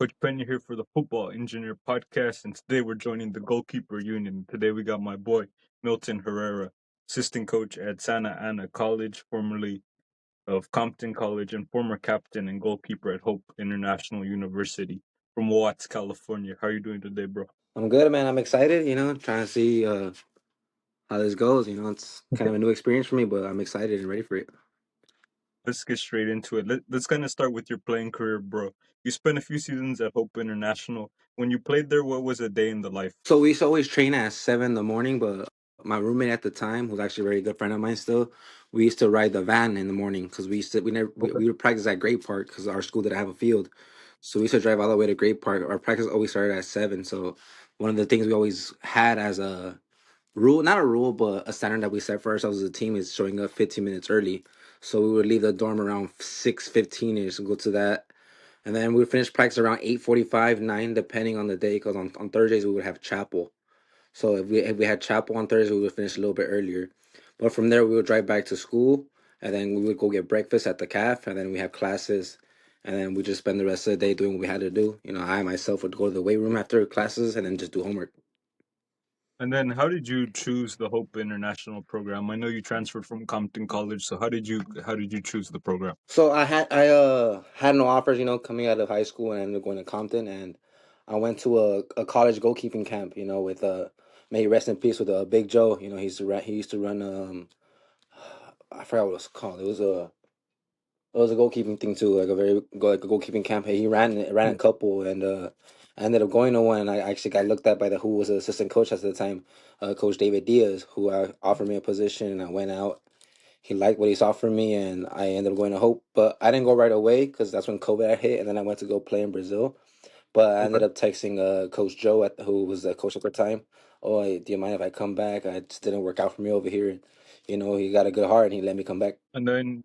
Coach Peña here for the Football Engineer Podcast, and today we're joining the Goalkeeper Union. Today we got my boy Milton Herrera, assistant coach at Santa Ana College, formerly of Compton College, and former captain and goalkeeper at Hope International University from Watts, California. How are you doing today, bro? I'm good, man. I'm excited, trying to see how this goes. It's kind of a new experience for me, but I'm excited and ready for it. Let's get straight into it. Let's kind of start with your playing career, bro. You spent a few seasons at Hope International. When you played there, what was a day in the life? So we used to always train at 7 in the morning, but my roommate at the time, who's actually a very good friend of mine still, we used to ride the van in the morning because we never Okay. we would practice at Great Park because our school didn't have a field. So we used to drive all the way to Great Park. Our practice always started at 7. So one of the things we always had as a rule, not a rule, but a standard that we set for ourselves as a team is showing up 15 minutes early. So we would leave the dorm around 6:15 ish and go to that. And then we would finish practice around 8:45, 9, depending on the day, because on Thursdays we would have chapel. So if we had chapel on Thursday, we would finish a little bit earlier. But from there we would drive back to school, and then we would go get breakfast at the caf, and then we have classes, and then we just spend the rest of the day doing what we had to do. I myself would go to the weight room after classes and then just do homework. And then how did you choose the Hope International program? I know you transferred from Compton College, so how did you choose the program? So I had no offers, coming out of high school, and I ended up going to Compton, and I went to a college goalkeeping camp, with may he rest in peace with Big Joe. He used to run I forgot what it was called. It was a goalkeeping thing too, like a goalkeeping camp. He ran a Yeah. couple, and I ended up going to one. And I actually got looked at by the who was the assistant coach at the time, Coach David Diaz, who offered me a position, and I went out. He liked what he saw from me, and I ended up going to Hope. But I didn't go right away because that's when COVID had hit, and then I went to go play in Brazil. But I Okay. ended up texting Coach Joe, who was the coach at the time. Oh, hey, do you mind if I come back? I just didn't work out for me over here. He got a good heart, and he let me come back. And then,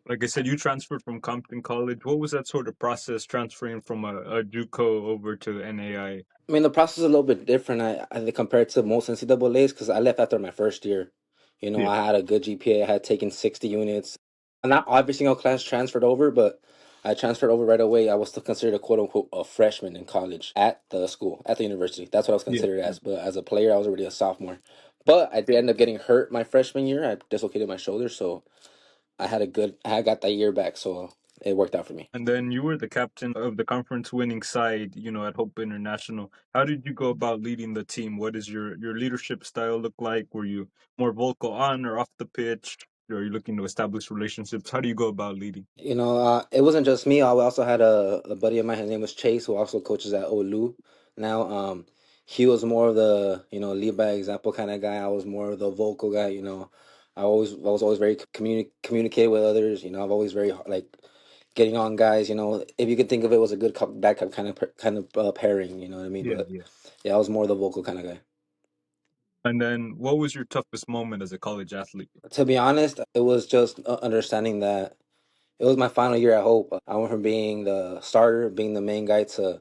like I said, you transferred from Compton College. What was that sort of process transferring from a JUCO over to NAI? I mean, the process is a little bit different. I think compared to most NCAA's because I left after my first year. Yeah. I had a good GPA. I had taken 60 units. Not every single class transferred over, but I transferred over right away. I was still considered a quote unquote a freshman in college at the school, at the university. That's what I was Yeah. considered as. But as a player, I was already a sophomore. But I did end up getting hurt my freshman year. I dislocated my shoulder, so I got that year back, so it worked out for me. And then you were the captain of the conference winning side, at Hope International. How did you go about leading the team? What does your leadership style look like? Were you more vocal on or off the pitch? Are you looking to establish relationships? How do you go about leading? It wasn't just me. I also had a buddy of mine. His name was Chase, who also coaches at Olu. Now, he was more of the lead by example kind of guy. I was more of the vocal guy. I was always very communicative with others. I've always very like getting on guys. If you could think of it was a good cup bad cup kind of pairing. You know what I mean? Yeah, But yeah. yeah, I was more the vocal kind of guy. And then what was your toughest moment as a college athlete? To be honest, it was just understanding that it was my final year at Hope. I went from being the starter, being the main guy, to,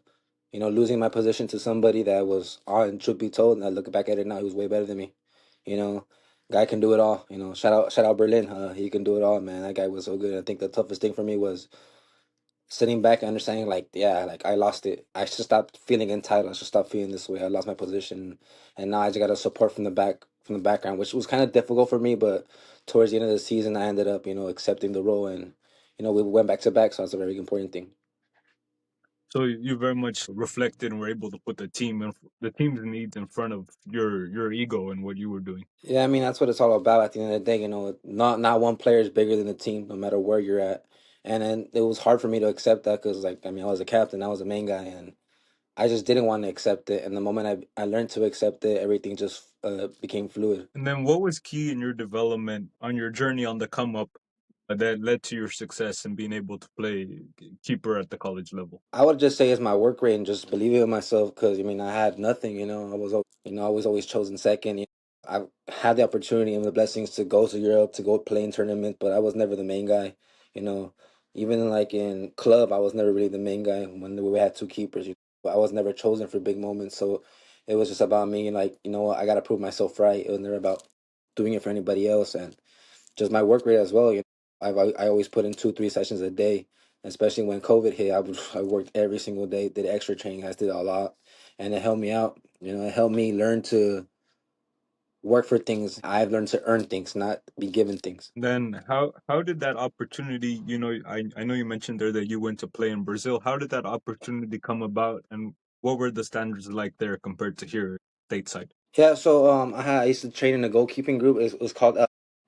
losing my position to somebody that was on. Truth be told, and I look back at it now, he was way better than me. You know, guy can do it all. Shout out Berlin. He can do it all, man. That guy was so good. I think the toughest thing for me was sitting back and understanding, like, yeah, like I lost it. I should stop feeling entitled. I should stop feeling this way. I lost my position, and now I just got to support from the background, which was kind of difficult for me. But towards the end of the season, I ended up, accepting the role, and we went back to back. So that's a very important thing. So you very much reflected and were able to put the team's needs in front of your ego and what you were doing. Yeah, I mean that's what it's all about. At the end of the day, not one player is bigger than the team, no matter where you're at. And then it was hard for me to accept that because, like, I mean, I was a captain, I was the main guy, and I just didn't want to accept it. And the moment I learned to accept it, everything just became fluid. And then what was key in your development on your journey on the come up that led to your success and being able to play keeper at the college level? I would just say it's my work rate and just believing in myself because I mean I had nothing. I was always chosen second. I had the opportunity and the blessings to go to Europe to go play in tournaments, but I was never the main guy. You know, Even like in club, I was never really the main guy when we had two keepers. I was never chosen for big moments, so it was just about me. Like, I got to prove myself right. It was never about doing it for anybody else, and just my work rate as well. I always put in 2-3 sessions a day, especially when COVID hit. I worked every single day, did extra training. I did a lot, and it helped me out. It helped me learn to work for things. I've learned to earn things, not be given things. Then how did that opportunity, I know you mentioned there that you went to play in Brazil. How did that opportunity come about, and what were the standards like there compared to here stateside? Yeah, so I used to train in a goalkeeping group. It was called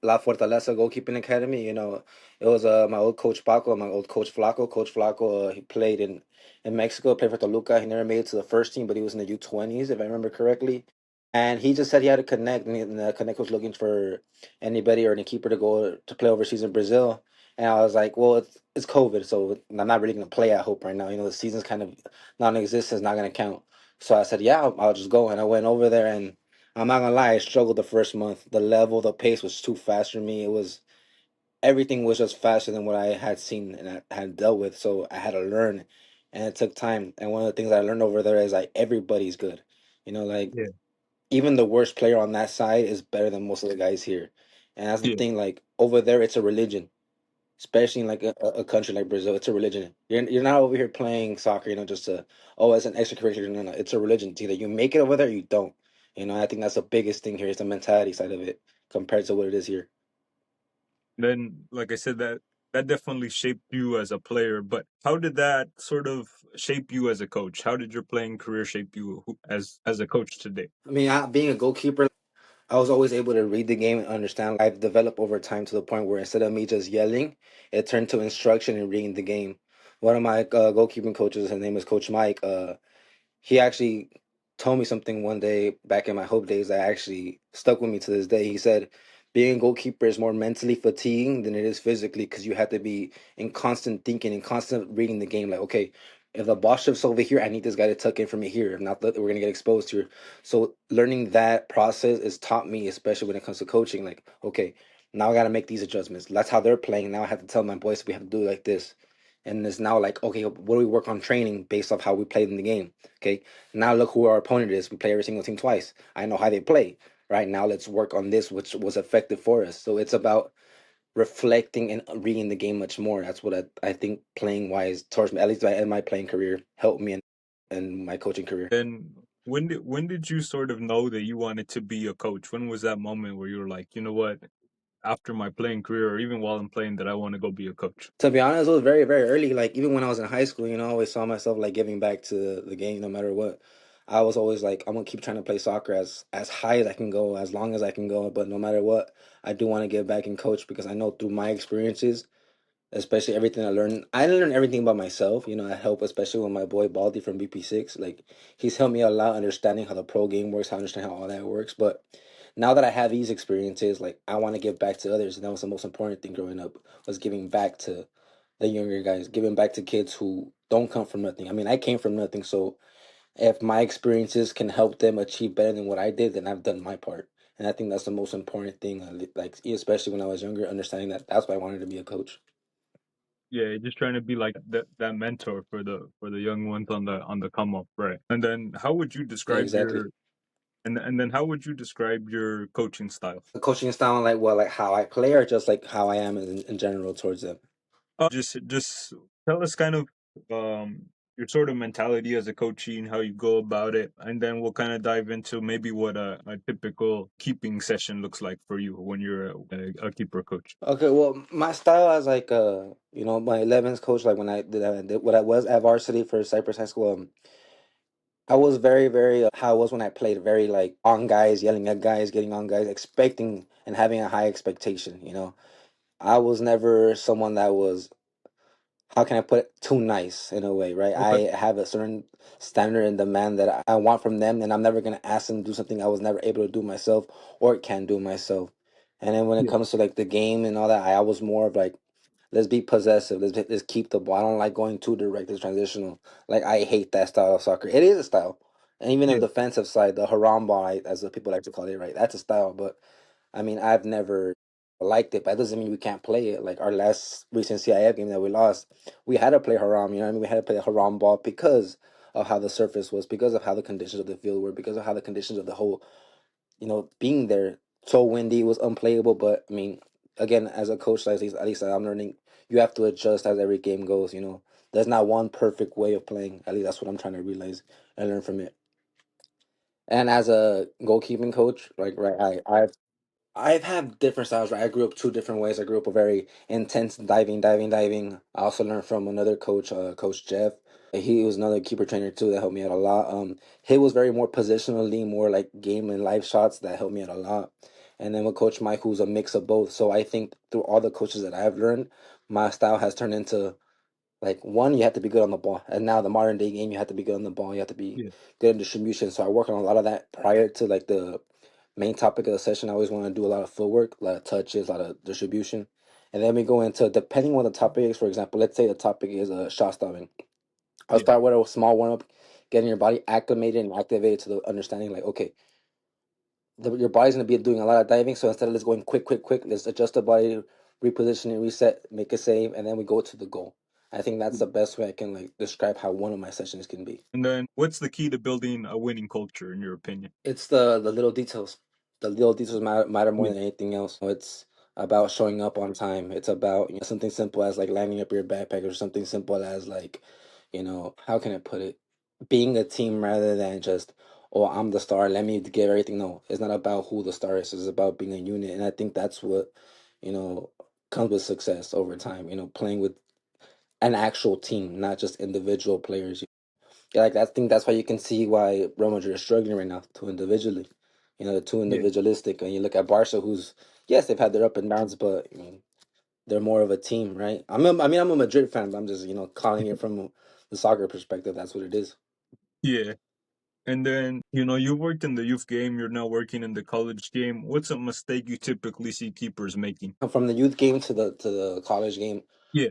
La Fortaleza Goalkeeping Academy. It was my old coach Paco, my old coach Flaco. Coach Flaco, he played in Mexico, played for Toluca. He never made it to the first team, but he was in the U20s, if I remember correctly. And he just said he had to connect, and the connect was looking for anybody or any keeper to go to play overseas in Brazil. And I was like, well, it's COVID, so I'm not really gonna play. I hope right now. The season's kind of non-existent, not gonna count. So I said, yeah, I'll just go. And I went over there, and I'm not gonna lie, I struggled the first month. The level, the pace was too fast for me. It was everything was just faster than what I had seen and I had dealt with. So I had to learn, and it took time. And one of the things I learned over there is like everybody's good. Like Yeah, even the worst player on that side is better than most of the guys here. And that's the yeah. thing. Like over there, it's a religion, especially in like a country like Brazil. It's a religion. You're not over here playing soccer, just to as an extracurricular. No, no, it's a religion. It's either you make it over there, or you don't. I think that's the biggest thing here is the mentality side of it compared to what it is here. Then, like I said, that definitely shaped you as a player. But how did that sort of shape you as a coach? How did your playing career shape you as a coach today? I mean, being a goalkeeper, I was always able to read the game and understand. I've developed over time to the point where instead of me just yelling, it turned to instruction and reading the game. One of my goalkeeping coaches, his name is Coach Mike. He actually told me something one day back in my Hope days that actually stuck with me to this day. He said, being a goalkeeper is more mentally fatiguing than it is physically because you have to be in constant thinking and constant reading the game. Like, okay, if the ball shifts over here, I need this guy to tuck in from me here. If not, we're going to get exposed here. So learning that process has taught me, especially when it comes to coaching, like, okay, now I got to make these adjustments. That's how they're playing. Now I have to tell my boys we have to do it like this. And it's now like, okay, what do we work on training based off how we played in the game? Okay, now look who our opponent is. We play every single team twice. I know how they play. Right now, let's work on this, which was effective for us. So it's about reflecting and reading the game much more. That's what I think playing wise towards me, at least in my playing career, helped me in my coaching career. Then when did you sort of know that you wanted to be a coach? When was that moment where you were like, you know what, after my playing career or even while I'm playing, that I want to go be a coach? To be honest, it was very, very early. Like even when I was in high school, I always saw myself like giving back to the game no matter what. I was always like, I'm gonna keep trying to play soccer as high as I can go, as long as I can go. But no matter what, I do want to give back and coach because I know through my experiences, especially everything I learned everything about myself. I help especially with my boy Baldy from BP6. Like he's helped me a lot understanding how the pro game works, how I understand how all that works. But now that I have these experiences, like I want to give back to others, and that was the most important thing growing up was giving back to the younger guys, giving back to kids who don't come from nothing. I mean, I came from nothing, so if my experiences can help them achieve better than what I did, then I've done my part. And I think that's the most important thing. Like especially when I was younger, understanding that that's why I wanted to be a coach. Yeah, just trying to be like that mentor for the young ones on the come up, right? And then how would you Yeah, describe exactly. your and then how would you describe your coaching style? The coaching style, like well, like how I play, or just like how I am in general towards them. Just tell us kind of your sort of mentality as a coachee and how you go about it, and then we'll kind of dive into maybe what a typical keeping session looks like for you when you're a keeper coach. Okay, well, my style as like my 11s coach, like when I did what I was at varsity for Cypress High School, I was very, very how I was when I played, very like on guys, yelling at guys, getting on guys, expecting and having a high expectation. I was never someone that was, how can I put it, too nice in a way, right? I Okay. have a certain standard and demand that I want from them, and I'm never gonna ask them to do something I was never able to do myself or can do myself. And then when it Yeah. comes to like the game and all that, I was more of like, let's be possessive. Let's keep the ball. I don't like going too direct. It's transitional. Like I hate that style of soccer. It is a style, and even the Yeah. defensive side, the haram ball, as the people like to call it, right? That's a style. But I mean, I've never liked it. But that doesn't mean we can't play it. Like our last recent CIF game that we lost, we had to play haram. You know what I mean? We had to play a haram ball because of how the surface was, because of how the conditions of the field were, because of how the conditions of the whole being there. So windy, it was unplayable. But I mean, again, as a coach, at least I'm learning, you have to adjust as every game goes. There's not one perfect way of playing. At least that's what I'm trying to realize and learn from it. And as a goalkeeping coach, like right, I've had different styles. Right, I grew up two different ways. I grew up a very intense diving. I also learned from another coach, Coach Jeff. He was another keeper trainer too that helped me out a lot. He was very more positionally, more like game and life shots that helped me out a lot. And then with Coach Mike, who's a mix of both. So I think through all the coaches that I've learned, my style has turned into like one, you have to be good on the ball. And now the modern day game, you have to be good on the ball. You have to be Yeah, good in distribution. So I work on a lot of that prior to like the main topic of the session. I always want to do a lot of footwork, a lot of touches, a lot of distribution. And then we go into, depending on the topic is, for example, let's say the topic is shot stopping. I'll yeah. start with a small warm up, getting your body acclimated and activated to the understanding like, okay, your body's going to be doing a lot of diving. So instead of just going quick, let's adjust the body, reposition it, reset, make a save, and then we go to the goal. I think that's the best way I can like describe how one of my sessions can be. And then, what's the key to building a winning culture, in your opinion? It's the little details. The little details matter more Yeah, than anything else. It's about showing up on time. It's about something simple as like lining up your backpack, or something simple as like, how can I put it? Being a team rather than just, oh, I'm the star. Let me give everything. No, it's not about who the star is. It's about being a unit, and I think that's what you know comes with success over time. Playing with an actual team, not just individual players. Yeah, like I think that's why you can see why Real Madrid is struggling right now, too individually. They're too yeah, individualistic. And you look at Barca, who's yes, they've had their up and downs, but they're more of a team, right? I'm a Madrid fan, but I'm just calling it from the soccer perspective. That's what it is. yeah. And then, you worked in the youth game, you're now working in the college game. What's a mistake you typically see keepers making? From the youth game to the college game, Yeah,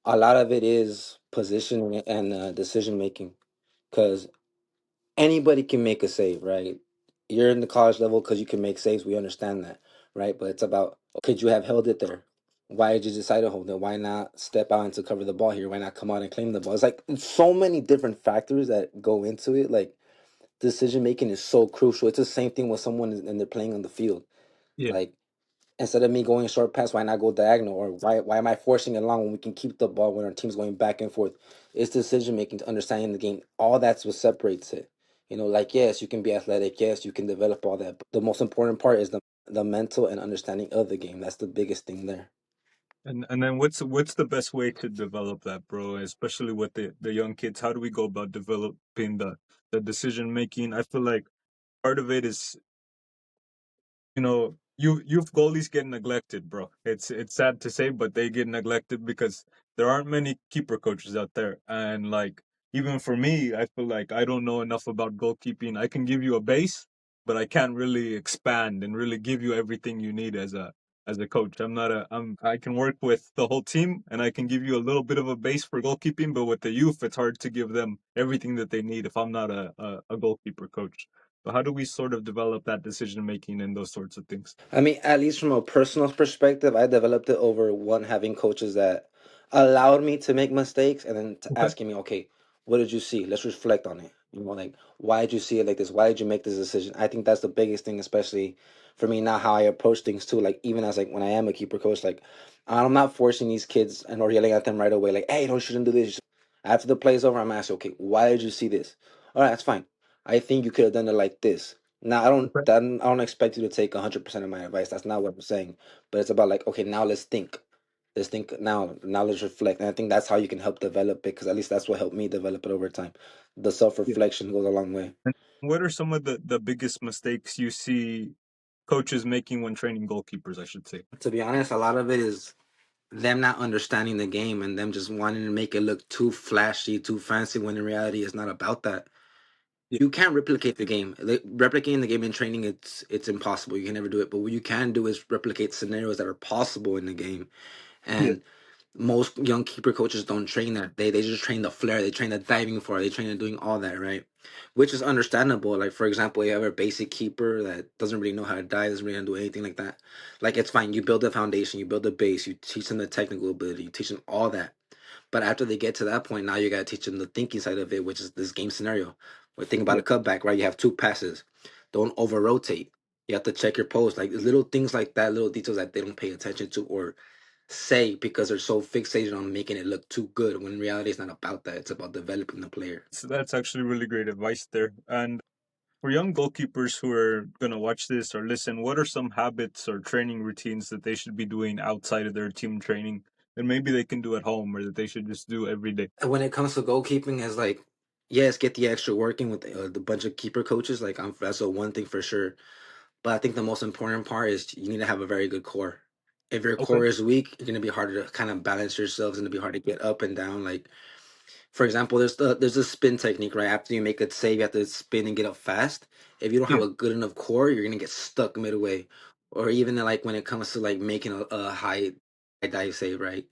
a lot of it is positioning and decision making, because anybody can make a save, right? You're in the college level because you can make saves. We understand that, right? But it's about, could you have held it there? Why did you decide to hold it? Why not step out and to cover the ball here? Why not come out and claim the ball? It's like so many different factors that go into it. Like decision making is so crucial. It's the same thing with someone and they're playing on the field. yeah. Like instead of me going short pass, why not go diagonal? Or why am I forcing it long when we can keep the ball when our team's going back and forth? It's decision making to understanding the game. All that's what separates it. Like yes, you can be athletic, yes, you can develop all that. But the most important part is the mental and understanding of the game. That's the biggest thing there. And then what's the best way to develop that, bro? Especially with the young kids. How do we go about developing the decision making? I feel like part of it is, youth goalies get neglected, bro. It's sad to say, but they get neglected because there aren't many keeper coaches out there. And like, even for me, I feel like I don't know enough about goalkeeping. I can give you a base, but I can't really expand and really give you everything you need as a coach. I can work with the whole team and I can give you a little bit of a base for goalkeeping, but with the youth it's hard to give them everything that they need if I'm not a goalkeeper coach. So how do we sort of develop that decision making and those sorts of things? I mean, at least from a personal perspective, I developed it over one having coaches that allowed me to make mistakes and then to Okay. asking me, okay, what did you see? Let's reflect on it. Like why did you see it like this? Why did you make this decision? I think that's the biggest thing, especially for me now, how I approach things too. Like even as like when I am a keeper coach, like I'm not forcing these kids and or yelling at them right away, like, hey, don't shouldn't do this. After the play's over, I'm asking, okay, why did you see this? All right, that's fine. I think you could have done it like this. Now Okay. I don't expect you to take 100% of my advice. That's not what I'm saying. But it's about like, okay, now let's think. Let's think now. Now let's reflect. And I think that's how you can help develop it, because at least that's what helped me develop it over time. The self Yeah. reflection goes a long way. And what are some of the biggest mistakes you see coaches making when training goalkeepers, I should say? To be honest, a lot of it is them not understanding the game and them just wanting to make it look too flashy, too fancy, when in reality it's not about that. Yeah. You can't replicate the game. Replicating the game in training, it's impossible. You can never do it. But what you can do is replicate scenarios that are possible in the game. Yeah. And most young keeper coaches don't train that. They just train the flair. They train the diving for it. They train the doing all that, right? Which is understandable. Like for example, you have a basic keeper that doesn't really know how to dive, doesn't really know how to do anything like that. Like it's fine. You build a foundation, you build a base, you teach them the technical ability, you teach them all that. But after they get to that point, now you gotta teach them the thinking side of it, which is this game scenario. Think about Yeah. a cutback, right? You have two passes. Don't over rotate. You have to check your post. Like little things like that, little details that they don't pay attention to or say because they're so fixated on making it look too good. When in reality, it's not about that. It's about developing the player. So that's actually really great advice there. And for young goalkeepers who are going to watch this or listen, what are some habits or training routines that they should be doing outside of their team training that maybe they can do at home or that they should just do every day? And when it comes to goalkeeping, is like, yes, get the extra working with the bunch of keeper coaches. Like, that's a one thing for sure. But I think the most important part is you need to have a very good core. If your Okay. core is weak, you're gonna be harder to kind of balance yourself. It's gonna be hard to get up and down. Like, for example, there's a spin technique, right? After you make a save, you have to spin and get up fast. If you don't have Yeah. a good enough core, you're gonna get stuck midway. Or even like when it comes to like making a high dive save, right?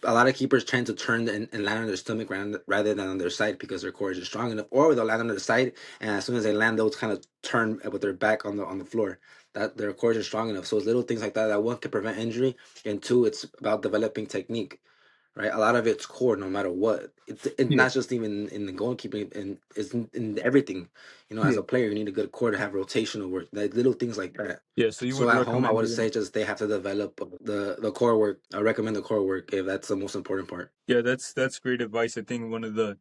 A lot of keepers tend to turn and land on their stomach rather than on their side because their core isn't strong enough, or they'll land on their side, and as soon as they land, they'll kind of turn with their back on the floor. That their core isn't strong enough. So it's little things like that that one can prevent injury, and two, it's about developing technique, right? A lot of it's core, no matter what. It's Yeah. not just even in the goalkeeping, and it's in everything. As Yeah. a player, you need a good core to have rotational work, like little things like that. Yeah. So you So would at home, I recommend would doing. say just they have to develop the core work. I recommend the core work if that's the most important part. Yeah, that's great advice. I think one of the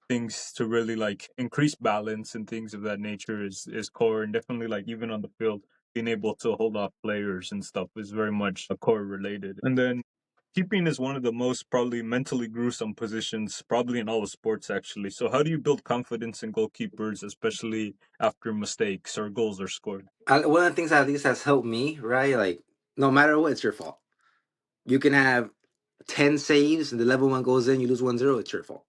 things to really like increase balance and things of that nature is core, and definitely like even on the field being able to hold off players and stuff is very much core related. And then keeping is one of the most probably mentally gruesome positions probably in all of sports actually. So how do you build confidence in goalkeepers, especially after mistakes or goals are scored? One of the things that at least has helped me, right? Like no matter what, it's your fault. You can have 10 saves and the level one goes in, you lose 1-0, it's your fault.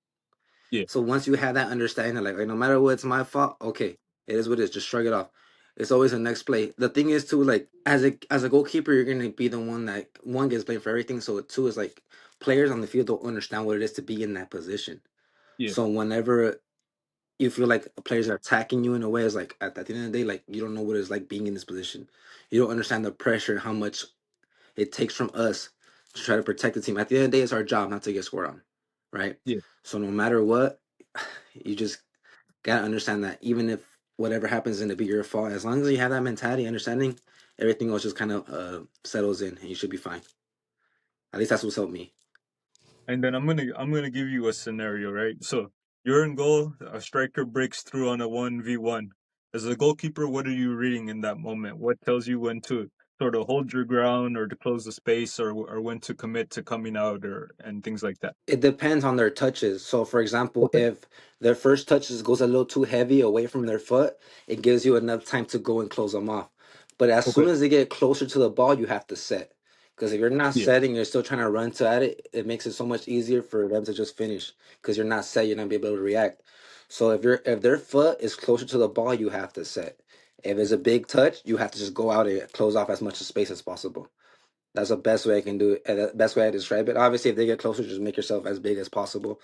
Yeah. So once you have that understanding, like no matter what, it's my fault. Okay, it is what it is. Just shrug it off. It's always the next play. The thing is too, like as a goalkeeper, you're gonna be the one that one gets blamed for everything. So two is like players on the field don't understand what it is to be in that position. Yeah. So whenever you feel like players are attacking you in a way, it's like at the end of the day, like you don't know what it's like being in this position. You don't understand the pressure and how much it takes from us to try to protect the team. At the end of the day, it's our job not to get scored on, right? Yeah. So no matter what, you just gotta understand that even if whatever happens in to be your fault, as long as you have that mentality, understanding, everything else just kind of settles in, and you should be fine. At least that's what's helped me. And then I'm gonna give you a scenario, right? So you're in goal, a striker breaks through on a 1v1. As a goalkeeper, what are you reading in that moment? What tells you when to sort of hold your ground or to close the space or when to commit to coming out or and things like that? It depends on their touches. So, for example, Okay. if their first touches goes a little too heavy away from their foot, it gives you enough time to go and close them off. But as Okay. soon as they get closer to the ball, you have to set. Because if you're not Yeah. setting, you're still trying to run to at it. It makes it so much easier for them to just finish. Because you're not set, you're not be able to react. So if their foot is closer to the ball, you have to set. If it's a big touch, you have to just go out and close off as much space as possible. That's the best way I can do it. And the best way I describe it. Obviously, if they get closer, just make yourself as big as possible.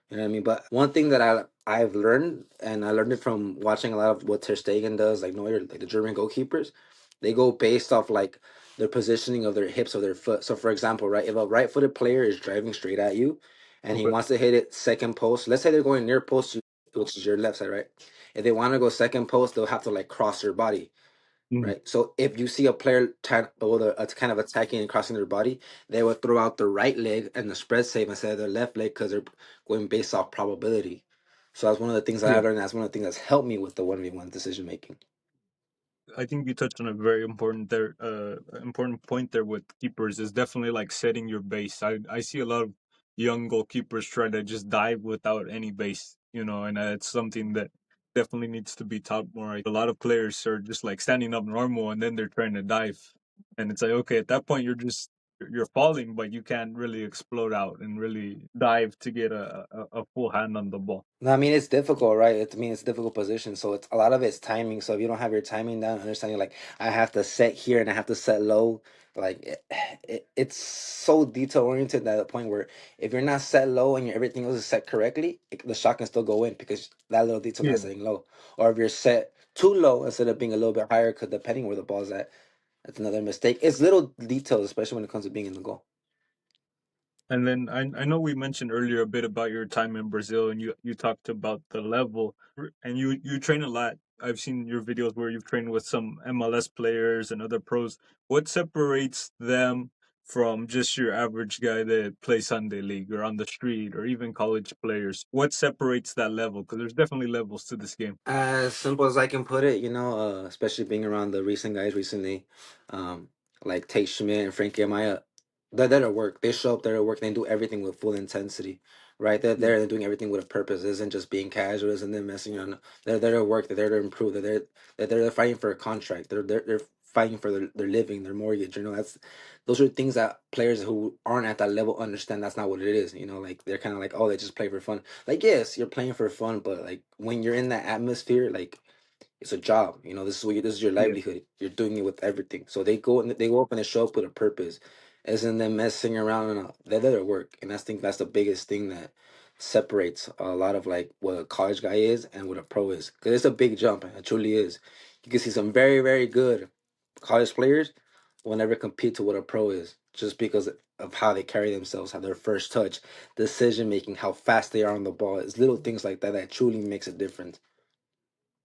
You know what I mean? But one thing that I've learned, and I learned it from watching a lot of what Ter Stegen does, like Neuer, like the German goalkeepers, they go based off like their positioning of their hips or their foot. So, for example, right, if a right-footed player is driving straight at you, and he Okay. wants to hit it second post, let's say they're going near post, which is your left side, right? If they want to go second post, they'll have to like cross their body, Mhm. right? So if you see a player kind of attacking and crossing their body, they would throw out the right leg and the spread save instead of their left leg because they're going based off probability. So that's one of the things that I Yeah. learned. That's one of the things that's helped me with the 1v1 decision making. I think you touched on a very important point there with keepers is definitely like setting your base. I see a lot of young goalkeepers try to just dive without any base, and it's something that definitely needs to be taught more. A lot of players are just like standing up normal and then they're trying to dive, and it's like okay, at that point you're falling, but you can't really explode out and really dive to get a full hand on the ball. No, I mean it's difficult, right? It's a difficult position. So it's a lot of it's timing. So if you don't have your timing down, understanding like I have to set here and I have to set low, like it's so detail oriented at the point where if you're not set low and everything else is set correctly, the shot can still go in because that little detail Yeah. not setting low. Or if you're set too low instead of being a little bit higher, because depending where the ball's at, that's another mistake. It's little details, especially when it comes to being in the goal. And then I know we mentioned earlier a bit about your time in Brazil, and you talked about the level, and you train a lot I've seen your videos where you've trained with some MLS players and other pros. What separates them from just your average guy that plays Sunday league or on the street or even college players? What separates that level? Because there's definitely levels to this game. As simple as I can put it, especially being around the recent guys recently, um, like Tate Schmidt and Frankie Amaya, they're there to work. They show up there to work. They do everything with full intensity, right? They're Yeah, there. They're doing everything with a purpose. It isn't just being casual. Isn't them messing around. They're there to work. They're there to improve. They're fighting for a contract. They're fighting for their living, their mortgage. Those are things that players who aren't at that level understand. That's not what it is. Like they're kind of like, oh, they just play for fun. Like, yes, you're playing for fun, but like when you're in that atmosphere, like it's a job. This is your yeah. livelihood. You're doing it with everything. So they go up and they show up with a purpose, isn't them messing around and they're there to work. And I think that's the biggest thing that separates a lot of like what a college guy is and what a pro is, because it's a big jump. It truly is. You can see some very very good college players will never compete to what a pro is, just because of how they carry themselves, how their first touch, decision making, how fast they are on the ball. It's little things like that that truly makes a difference.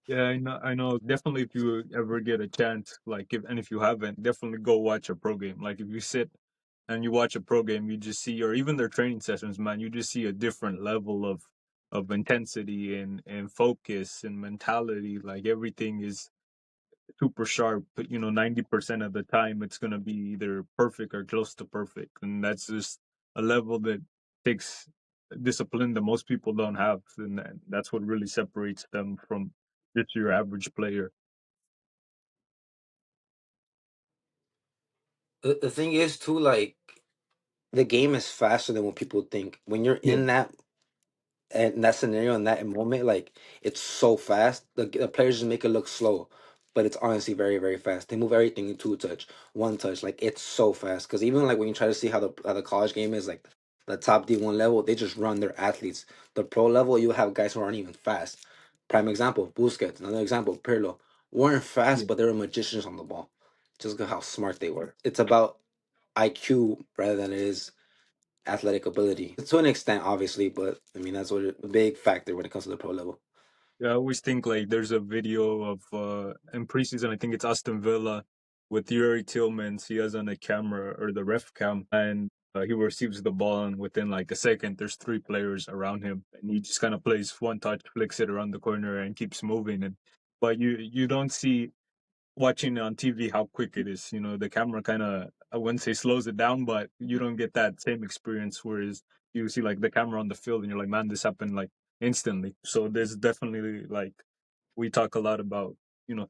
Yeah, I know. I know. Definitely, if you ever get a chance, like if you haven't, definitely go watch a pro game. Like if you sit and you watch a pro game, you just see, or even their training sessions, man, you just see a different level of intensity and focus and mentality. Like everything is super sharp. But 90% of the time, it's gonna be either perfect or close to perfect, and that's just a level that takes discipline that most people don't have, and that's what really separates them from just your average player. The thing is too, like the game is faster than what people think. When you're Yeah, in that scenario in that moment, like it's so fast. The players just make it look slow, but it's honestly very very fast. They move everything in two touch, one touch. Like it's so fast. Because even like when you try to see how the college game is, like the top D1 level, they just run their athletes. The pro level, you have guys who aren't even fast. Prime example, Busquets. Another example, Pirlo. Weren't fast, yeah. but they were magicians on the ball. Just look how smart they were. It's about IQ rather than it is athletic ability to an extent, obviously. But I mean, that's a big factor when it comes to the pro level. Yeah, I always think like there's a video of in preseason, I think it's Aston Villa with Yuri Tillmans. He has on a camera or the ref cam, and he receives the ball, and within like a second, there's three players around him, and he just kind of plays one touch, flicks it around the corner, and keeps moving. And but you don't see watching on TV how quick it is. The camera kind of, I wouldn't say slows it down, but you don't get that same experience. Whereas you see like the camera on the field and you're like, man, this happened like instantly. So there's definitely like, we talk a lot about,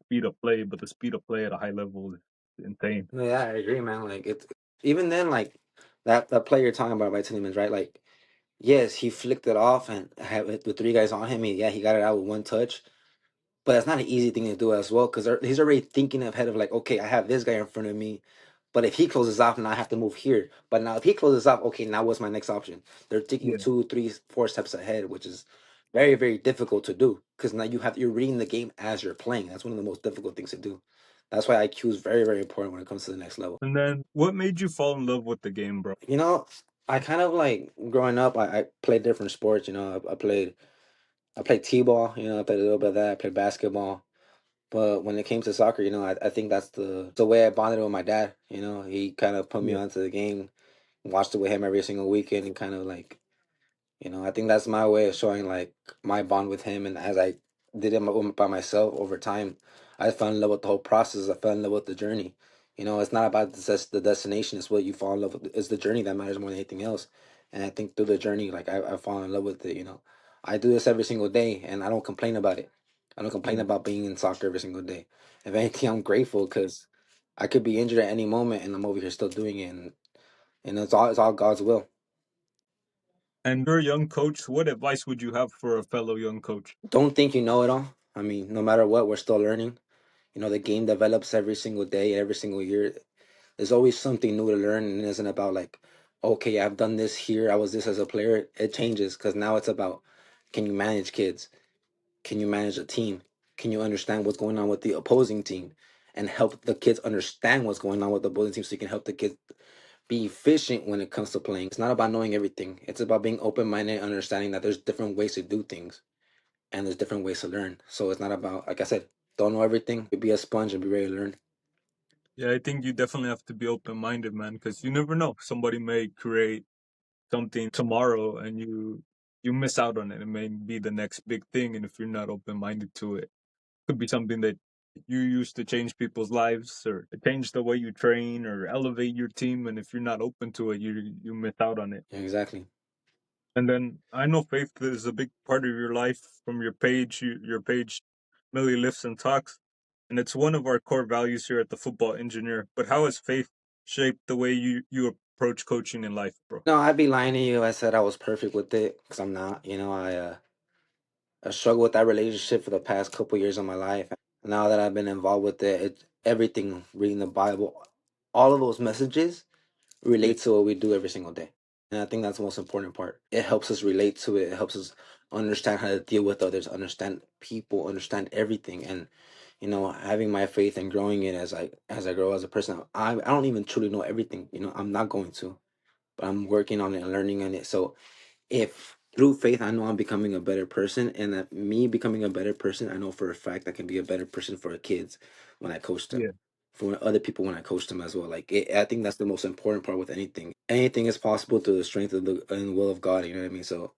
speed of play, but the speed of play at a high level is insane. No, yeah, I agree, man. Like it's even then, like that player you're talking about, by Tielemans, right? Like, yes, he flicked it off and had with three guys on him. Yeah, he got it out with one touch. But that's not an easy thing to do as well, because he's already thinking ahead of like, okay, I have this guy in front of me, but if he closes off, now I have to move here. But now if he closes off, okay, now what's my next option? They're thinking Yeah. two, three, four steps ahead, which is very, very difficult to do, because now you're reading the game as you're playing. That's one of the most difficult things to do. That's why IQ is very, very important when it comes to the next level. And then what made you fall in love with the game, bro? You know, I kind of like growing up. I played different sports. I played t-ball. I played a little bit of that. I played basketball. But when it came to soccer, I think that's the way I bonded with my dad. He kind of put me Yeah. onto the game, watched it with him every single weekend, and kind of like, I think that's my way of showing like my bond with him. And as I did it by myself over time, I fell in love with the whole process. I fell in love with the journey. It's not about the destination. It's what you fall in love with. It's the journey that matters more than anything else. And I think through the journey, like I fall in love with it. I do this every single day, and I don't complain about it. I don't complain Yeah. about being in soccer every single day. If anything, I'm grateful because I could be injured at any moment, and I'm over here still doing it. And it's all God's will. And you're a young coach. What advice would you have for a fellow young coach? Don't think you know it all. I mean, no matter what, we're still learning. The game develops every single day, every single year. There's always something new to learn, and it isn't about like, okay, I've done this here, I was this as a player. It changes because now it's about, can you manage kids? Can you manage a team? Can you understand what's going on with the opposing team and help the kids understand what's going on with the opposing team so you can help the kids be efficient when it comes to playing? It's not about knowing everything. It's about being open minded, understanding that there's different ways to do things and there's different ways to learn. So it's not about, like I said, Don't know everything. Be a sponge and be ready to learn. Yeah, I think you definitely have to be open minded, man, because you never know. Somebody may create something tomorrow, and you miss out on it. It may be the next big thing, and if you're not open minded to it, could be something that you use to change people's lives or change the way you train or elevate your team. And if you're not open to it, you miss out on it. Yeah, exactly. And then I know faith is a big part of your life. From your page, your page, Millie Lifts and Talks, and it's one of our core values here at the Football Engineer. But how has faith shaped the way you approach coaching in life, bro? No, I'd be lying to you. I said I was perfect with it because I'm not. I struggled with that relationship for the past couple years of my life. Now that I've been involved with it, everything, reading the Bible, all of those messages Yeah, relate to what we do every single day. And I think that's the most important part. It helps us relate to it. It helps us understand how to deal with others, understand people, understand everything. And having my faith and growing it as I grow as a person, I don't even truly know everything. I'm not going to, but I'm working on it and learning on it. So if through faith I know I'm becoming a better person, and that me becoming a better person, I know for a fact I can be a better person for the kids when I coach them, yeah, for other people when I coach them as well. I think that's the most important part with anything. Anything is possible through the strength of the and will of God. You know what I mean? So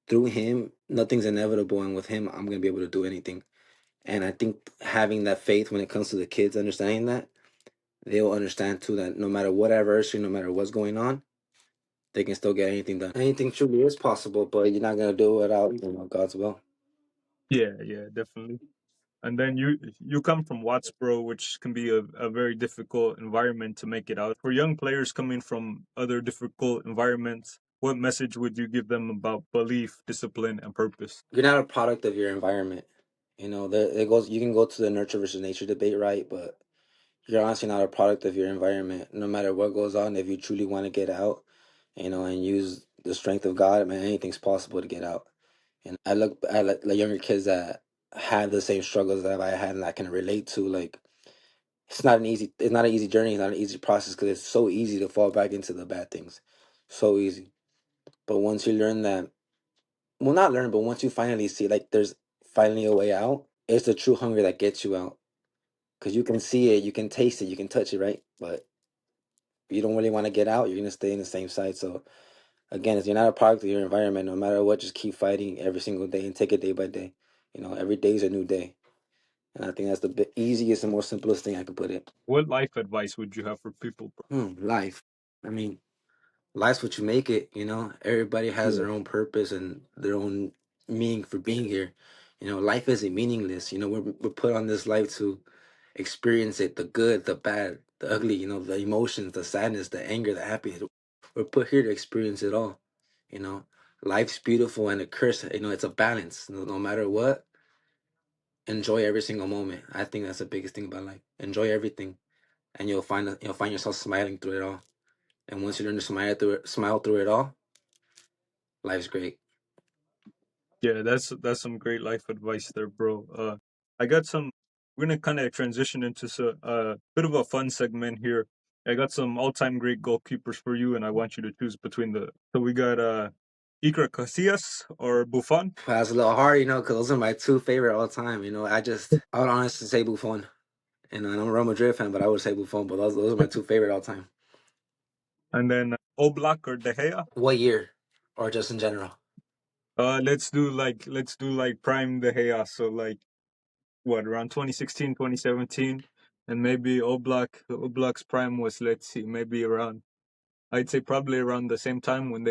through Him, nothing's inevitable, and with Him, I'm gonna be able to do anything. And I think having that faith when it comes to the kids, understanding that they'll understand too that no matter what adversity, no matter what's going on, they can still get anything done. Anything truly is possible, but you're not gonna do it without God's will. yeah, definitely. And then you come from Wattsboro, which can be a very difficult environment to make it out. For young players coming from other difficult environments, what message would you give them about belief, discipline, and purpose? You're not a product of your environment. There it goes. You can go to the nurture versus nature debate, right? But you're honestly not a product of your environment. No matter what goes on, if you truly want to get out, and use the strength of God, man, anything's possible to get out. And I look at like younger kids that have the same struggles that I had and I can relate to. Like it's not an easy journey. It's not an easy process because it's so easy to fall back into the bad things, so easy. But once you learn that, well, not learn, but once you finally see like there's finally a way out, it's the true hunger that gets you out because you can see it, you can taste it, you can touch it, right? But you don't really want to get out. You're gonna stay in the same side. So again, if you're not a product of your environment, no matter what, just keep fighting every single day and take it day by day. Every day is a new day. And I think that's the easiest and most simplest thing I could put it. What life advice would you have for people, bro? Life. I mean, life's what you make it. Everybody has Yeah. their own purpose and their own meaning for being here. Life isn't meaningless. We're put on this life to experience it, the good, the bad, the ugly, the emotions, the sadness, the anger, the happiness. We're put here to experience it all. You know, Life's beautiful and a curse. It's a balance. No matter what, enjoy every single moment. I think that's the biggest thing about life. Enjoy everything, and you'll find yourself smiling through it all. And once you learn to smile through it all, life's great. Yeah, that's some great life advice there, bro. I got some. We're gonna kind of transition into a bit of a fun segment here. I got some all-time great goalkeepers for you, and I want you to choose between the. So we got Iker Casillas or Buffon, But that's a little hard, because those are my two favorite all time. I would honestly say Buffon. And I'm a Real Madrid fan, but I would say Buffon. But those are my two favorite all time. and then Oblak or De Gea. What year, or just in general? Let's do like prime De Gea. So like what around 2016, 2017, and maybe Oblak's prime was, let's see, maybe around, I'd say probably around the same time when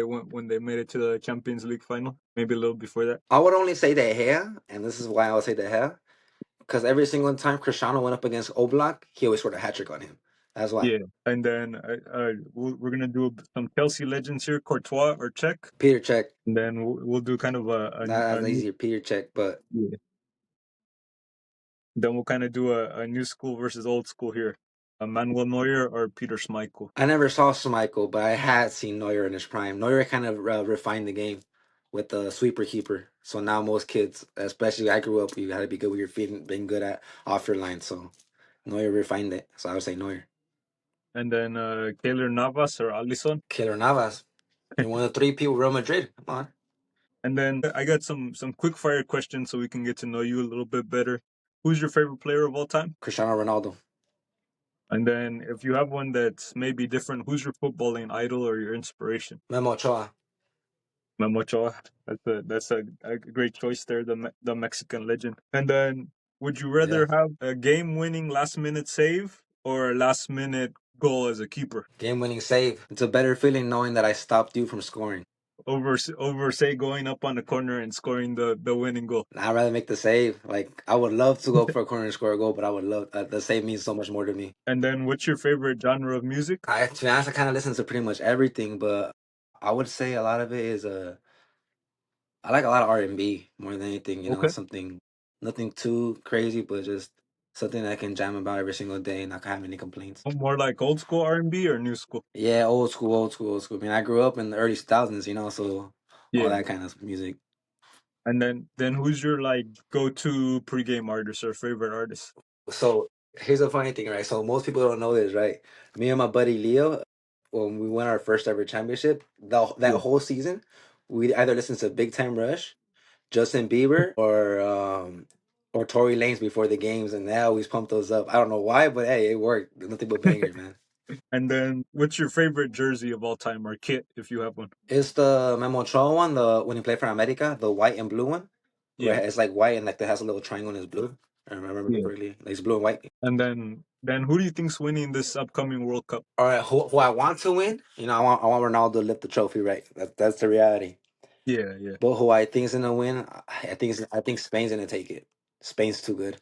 they made it to the Champions League final, maybe a little before that. I would only say De Gea, and this is why I would say De Gea, because every single time Cristiano went up against Oblak, he always scored a hat trick on him. That's why. Yeah, and then we're gonna do some Chelsea legends here, Courtois or Czech, Peter check. and then we'll do kind of That's a an new, easier Peter check, but yeah. Then we'll kind of do a new school versus old school here, Manuel Neuer or Peter Schmeichel. I never saw Schmeichel, but I had seen Neuer in his prime. Neuer kind of refined the game with the sweeper keeper. So now most kids, especially I grew up, you got to be good with your feet and being good at off your line. So Neuer refined it. So I would say Neuer. And then Keylor Navas or Alisson. Killer Navas. You're one of the three people Real Madrid. Come on. And then I got some quick fire questions so we can get to know you a little bit better. Who's your favorite player of all time? Cristiano Ronaldo. And then if you have one that's maybe different, who's your footballing idol or your inspiration? Memo Ochoa. Memo Ochoa. That's a great choice there, the Mexican legend. And then would you Yeah. rather have a game winning last minute save or a last minute goal as a keeper? Game winning save. It's a better feeling knowing that I stopped you from scoring. Over say going up on the corner and scoring the winning goal. I'd rather make the save. Like I would love to go for a corner and score a goal, but I would love the save means so much more to me. And then what's your favorite genre of music? To be honest, I kind of listen to pretty much everything, but I would say a lot of it is I like a lot of R&B more than anything. You know, Okay. something nothing too crazy, but just something that I can jam about every single day and not have any complaints. More like old school R&B or new school? Yeah, old school, old school, old school. I mean, I grew up in the early 2000s, you know, so all Yeah. that kind of music. And then who's your like go-to pregame artist or favorite artist? So here's a funny thing, right? So most people don't know this, right? Me and my buddy Leo, when we won our first ever championship, that Yeah. whole season, we either listened to Big Time Rush, Justin Bieber, or Tory Lanez before the games, and they always pump those up. I don't know why, but hey, it worked. Nothing but bangers, man. And then what's your favorite jersey of all time or kit if you have one? It's the Memo Ochoa one, the when he played for America, the white and blue one, where Yeah. it's like white and like it has a little triangle and it's blue. I remember Yeah. correctly. Like it's blue and white. And then who do you think's winning this upcoming World Cup? All right, who I want to win? You know, I want Ronaldo to lift the trophy, right? That's the reality. Yeah, yeah. But who I think is gonna win? I think Spain's gonna take it. Spain's too good.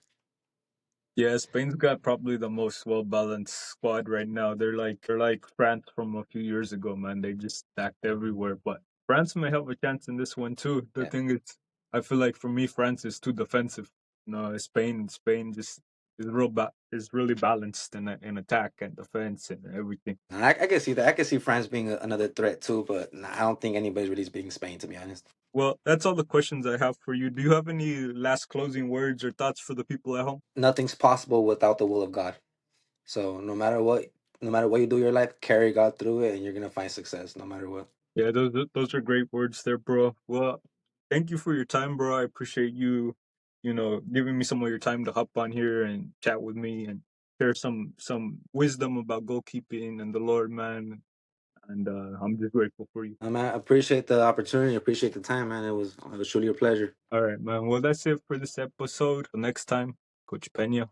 Yeah, Spain's got probably the most well balanced squad right now. They're like France from a few years ago, man. They just stacked everywhere. But France may have a chance in this one too. The Yeah. thing is, I feel like for me, France is too defensive. No, Spain just is really balanced in attack and defense and everything. And I can see that. I can see France being another threat too, but nah, I don't think anybody's really beating Spain, to be honest. Well, that's all the questions I have for you. Do you have any last closing words or thoughts for the people at home? Nothing's possible without the will of God. So no matter what you do in your life, carry God through it, and you're gonna find success, no matter what. Yeah, those are great words there, bro. Well, thank you for your time, bro. I appreciate you, giving me some of your time to hop on here and chat with me and share some wisdom about goalkeeping and the Lord, man. And I'm just grateful for you. I appreciate the opportunity, appreciate the time, man. It was truly a pleasure. All right, man. Well, that's it for this episode. Till next time, Coach Pena.